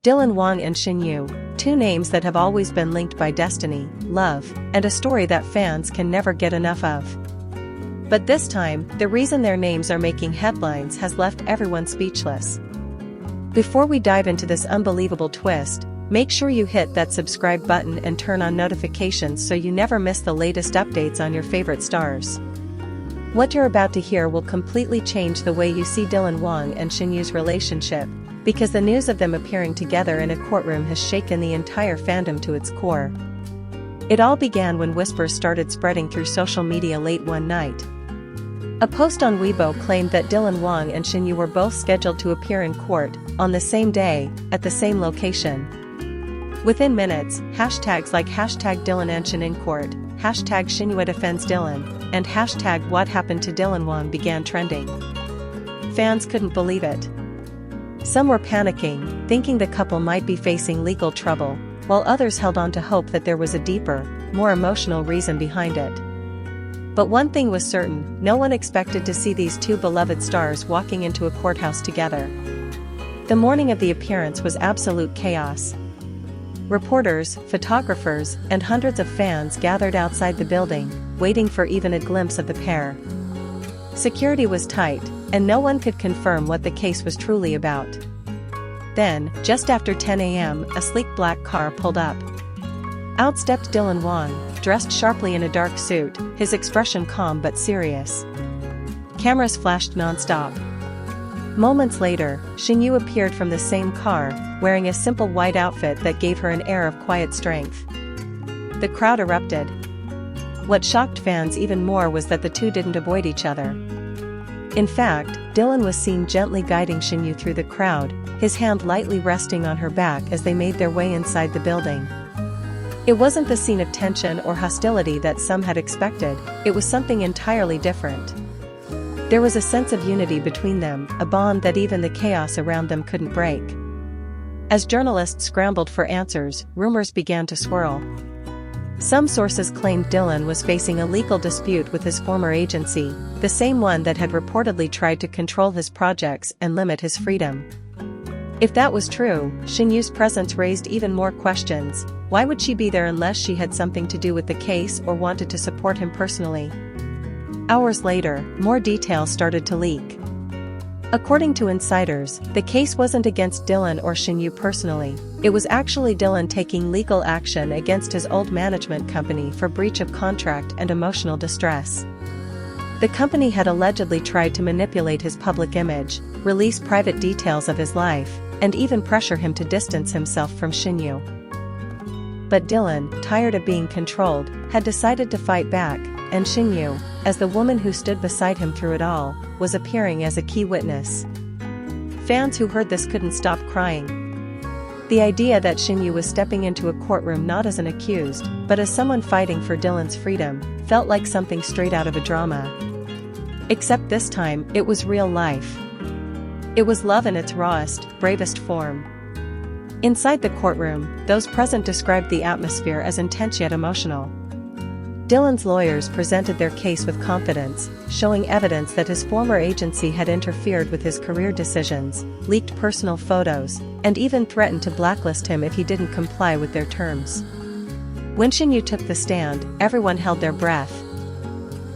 Dylan Wang and Shen Yu, two names that have always been linked by destiny, love, and a story that fans can never get enough of. But this time, the reason their names are making headlines has left everyone speechless. Before we dive into this unbelievable twist, make sure you hit that subscribe button and turn on notifications so you never miss the latest updates on your favorite stars. What you're about to hear will completely change the way you see Dylan Wang and Shen Yu's relationship, because the news of them appearing together in a courtroom has shaken the entire fandom to its core. It all began when whispers started spreading through social media late one night. A post on Weibo claimed that Dylan Wang and Shen Yu were both scheduled to appear in court, on the same day, at the same location. Within minutes, hashtags like #Dylan and Shen in court, #Shen Yu defends Dylan, and #What happened to Dylan Wang began trending. Fans couldn't believe it. Some were panicking, thinking the couple might be facing legal trouble, while others held on to hope that there was a deeper, more emotional reason behind it. But one thing was certain, no one expected to see these two beloved stars walking into a courthouse together. The morning of the appearance was absolute chaos. Reporters, photographers, and hundreds of fans gathered outside the building, waiting for even a glimpse of the pair. Security was tight, and no one could confirm what the case was truly about. Then, just after 10 a.m., a sleek black car pulled up. Out stepped Dylan Wang, dressed sharply in a dark suit, his expression calm but serious. Cameras flashed non-stop. Moments later, Shen Yu appeared from the same car, wearing a simple white outfit that gave her an air of quiet strength. The crowd erupted. What shocked fans even more was that the two didn't avoid each other. In fact, Dylan was seen gently guiding Shen Yu through the crowd, his hand lightly resting on her back as they made their way inside the building. It wasn't the scene of tension or hostility that some had expected, it was something entirely different. There was a sense of unity between them, a bond that even the chaos around them couldn't break. As journalists scrambled for answers, rumors began to swirl. Some sources claimed Dylan was facing a legal dispute with his former agency, the same one that had reportedly tried to control his projects and limit his freedom. If that was true, Shen Yu's presence raised even more questions. Why would she be there unless she had something to do with the case or wanted to support him personally? Hours later, more details started to leak. According to insiders, the case wasn't against Dylan or Shen Yu personally, it was actually Dylan taking legal action against his old management company for breach of contract and emotional distress. The company had allegedly tried to manipulate his public image, release private details of his life, and even pressure him to distance himself from Shen Yu. But Dylan, tired of being controlled, had decided to fight back, and Shen Yu, as the woman who stood beside him through it all, was appearing as a key witness. Fans who heard this couldn't stop crying. The idea that Shen Yu was stepping into a courtroom not as an accused, but as someone fighting for Dylan's freedom, felt like something straight out of a drama. Except this time, it was real life. It was love in its rawest, bravest form. Inside the courtroom, those present described the atmosphere as intense yet emotional. Dylan's lawyers presented their case with confidence, showing evidence that his former agency had interfered with his career decisions, leaked personal photos, and even threatened to blacklist him if he didn't comply with their terms. When Shen Yu took the stand, everyone held their breath.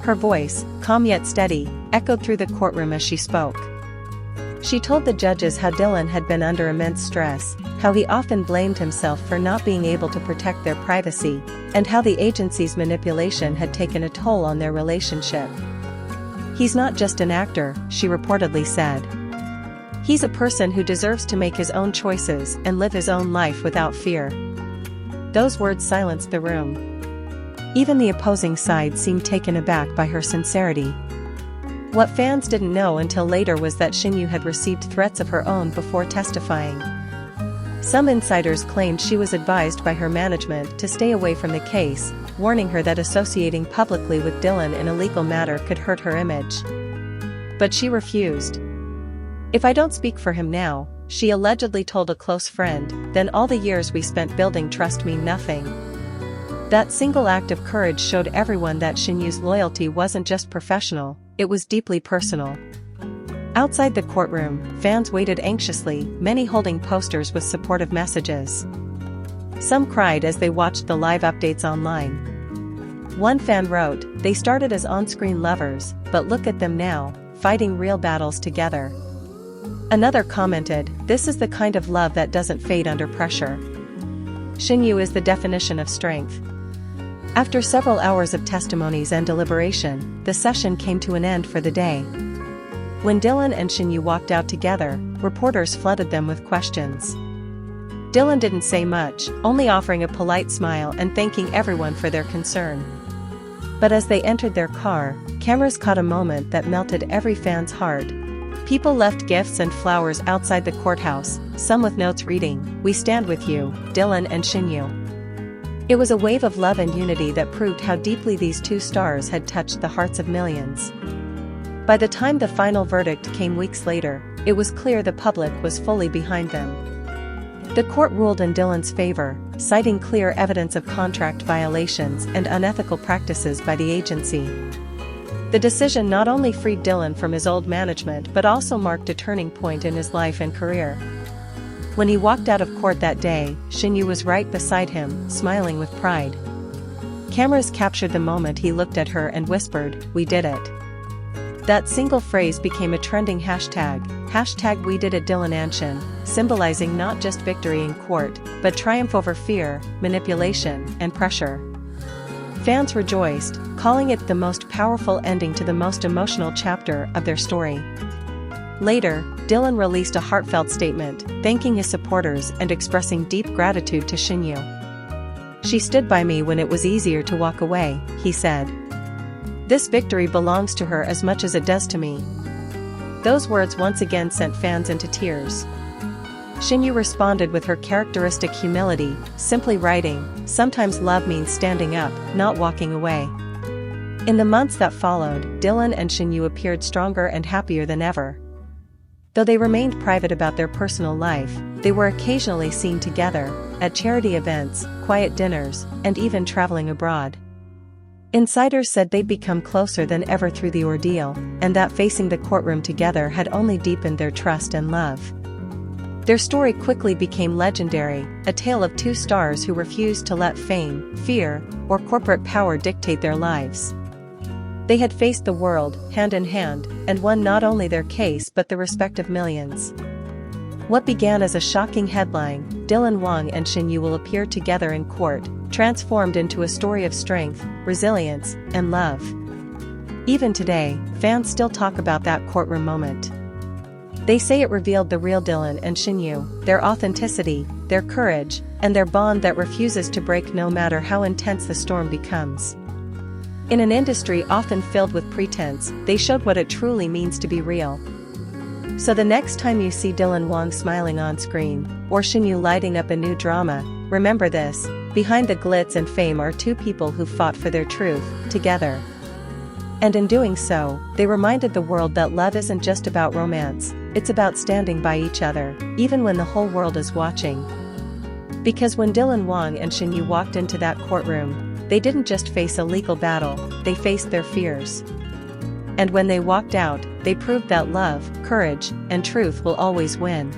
Her voice, calm yet steady, echoed through the courtroom as she spoke. She told the judges how Dylan had been under immense stress, how he often blamed himself for not being able to protect their privacy, and how the agency's manipulation had taken a toll on their relationship. "He's not just an actor," she reportedly said. "He's a person who deserves to make his own choices and live his own life without fear." Those words silenced the room. Even the opposing side seemed taken aback by her sincerity. What fans didn't know until later was that Shen Yu had received threats of her own before testifying. Some insiders claimed she was advised by her management to stay away from the case, warning her that associating publicly with Dylan in a legal matter could hurt her image. But she refused. "If I don't speak for him now," she allegedly told a close friend, "then all the years we spent building trust mean nothing." That single act of courage showed everyone that Shen Yu's loyalty wasn't just professional, it was deeply personal. Outside the courtroom, fans waited anxiously, many holding posters with supportive messages. Some cried as they watched the live updates online. One fan wrote, "They started as on-screen lovers, but look at them now, fighting real battles together." Another commented, "This is the kind of love that doesn't fade under pressure." Shen is the definition of strength. After several hours of testimonies and deliberation, the session came to an end for the day. When Dylan and Shen walked out together, reporters flooded them with questions. Dylan didn't say much, only offering a polite smile and thanking everyone for their concern. But as they entered their car, cameras caught a moment that melted every fan's heart. People left gifts and flowers outside the courthouse, some with notes reading, "We stand with you, Dylan and Shen." It was a wave of love and unity that proved how deeply these two stars had touched the hearts of millions. By the time the final verdict came weeks later, it was clear the public was fully behind them. The court ruled in Dylan's favor, citing clear evidence of contract violations and unethical practices by the agency. The decision not only freed Dylan from his old management but also marked a turning point in his life and career. When he walked out of court that day, Shen was right beside him, smiling with pride. Cameras captured the moment he looked at her and whispered, "We did it." That single phrase became a trending hashtag, #WeDidItDylanandShen, symbolizing not just victory in court, but triumph over fear, manipulation, and pressure. Fans rejoiced, calling it the most powerful ending to the most emotional chapter of their story. Later, Dylan released a heartfelt statement, thanking his supporters and expressing deep gratitude to Shen. "She stood by me when it was easier to walk away," he said. "This victory belongs to her as much as it does to me." Those words once again sent fans into tears. Shen responded with her characteristic humility, simply writing, "Sometimes love means standing up, not walking away." In the months that followed, Dylan and Shen appeared stronger and happier than ever. Though they remained private about their personal life, they were occasionally seen together, at charity events, quiet dinners, and even traveling abroad. Insiders said they'd become closer than ever through the ordeal, and that facing the courtroom together had only deepened their trust and love. Their story quickly became legendary, a tale of two stars who refused to let fame, fear, or corporate power dictate their lives. They had faced the world, hand in hand, and won not only their case but the respect of millions. What began as a shocking headline, "Dylan Wang and Shen will appear together in court," transformed into a story of strength, resilience, and love. Even today, fans still talk about that courtroom moment. They say it revealed the real Dylan and Shen, their authenticity, their courage, and their bond that refuses to break no matter how intense the storm becomes. In an industry often filled with pretense, they showed what it truly means to be real. So the next time you see Dylan Wang smiling on screen, or Shen lighting up a new drama, remember this: behind the glitz and fame are two people who fought for their truth, together. And in doing so, they reminded the world that love isn't just about romance, it's about standing by each other, even when the whole world is watching. Because when Dylan Wang and Shen walked into that courtroom, they didn't just face a legal battle, they faced their fears. And when they walked out, they proved that love, courage, and truth will always win.